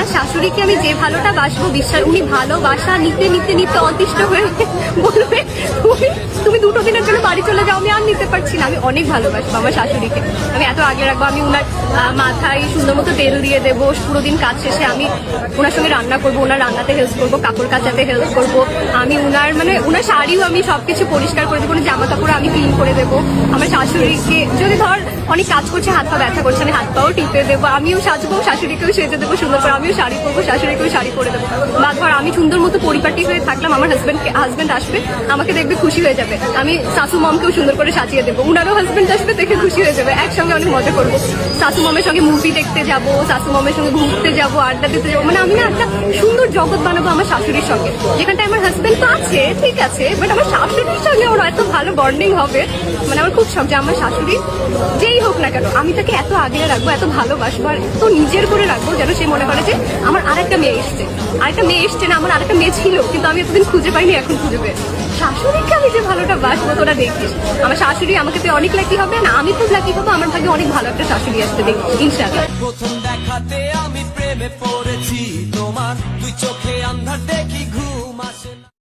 আমার শাশুড়িকে আমি যে ভালোটা বাসবো, বিশ্বাস উনি ভালোবাসা নিতে নিতে নিতে অতিষ্ঠ হয়ে বলবে তুমি 2 দিনের জন্য বাড়ি চলে যাও, আমি আর নিতে পারছি না। আমি অনেক ভালোবাসবো আমার শাশুড়িকে, আমি এত আগলে রাখবো। আমি উনার মাথায় সুন্দর মতো তেল দিয়ে দেবো, পুরো দিন কাজ শেষে আমি ওনার সঙ্গে রান্না করবো, ওনার রান্নাতে হেল্প করবো, কাপড় কাচাতে হেল্প করবো। আমি ওনার শাড়িও আমি সবকিছু পরিষ্কার করে দেবো, জামা কাপড় আমি ক্লিন করে দেবো। আমার শাশুড়িকে যদি ধর অনেক কাজ করছে, হাত পা ব্যথা করছে, আমি হাত পাও টিপে দেবো। আমিও সাজবো, শাশুড়িকেও সেজে দেবো সুন্দর করে, আমিও শাড়ি পরবো, শাশুড়িকেও শাড়ি পরে দেবো। বা ধর আমি সুন্দর মতো পরিপাটি হয়ে থাকলাম, আমার হাজবেন্ড আসবে, আমাকে দেখবে খুশি হয়ে যাবে। আমি শাশু মমকেও সুন্দর করে সাজিয়ে দেবো, উনারও হাজবেন্ড আসবে, দেখে খুশি হয়ে যাবে। একসঙ্গে অনেক মজা করবো, শাশু মমের সঙ্গে মুভি দেখতে যাবো, শাশু মমের সঙ্গে ঘুরতে যাবো, আড্ডা দিতে যাবো। মানে আমি না একটা সুন্দর জগৎ বানাবো আমার শাশুড়ির সঙ্গে, যেখানটায় আমার হাজবেন্ড তো আছে ঠিক আছে, বাট আমার শাশুড়ির সঙ্গে ওর এত ভালো বন্ডিং হবে। মানে আমার খুব শখ যে আমার শাশুড়ি যেই হোক না কেন আমি তাকে এত আগলে রাখবো, এত ভালোবাসবো, আর এত নিজের করে রাখবো যেন সে মনে করে যে আমার আরেকটা মেয়ে এসছে না, আমার আরেকটা মেয়ে ছিল কিন্তু আমি এতদিন খুঁজে পাইনি, এখন খুঁজে পেয়েছি। শাশুড়িকে আমি যে ভালোটা বাসবো তোরা দেখিস, আমার শাশুড়ি আমাকে পেয়ে অনেক লাকি হবে না, আমি খুব লাকি হবো, আমার ভাগ্যে অনেক ভালো একটা শাশুড়ি আসতে দেখি ইনশাআল্লাহ। প্রথম দেখাতে আমি প্রেমে পড়েছি তোমার, তুই চোখে আন্ধার দেখি ঘুম আসে।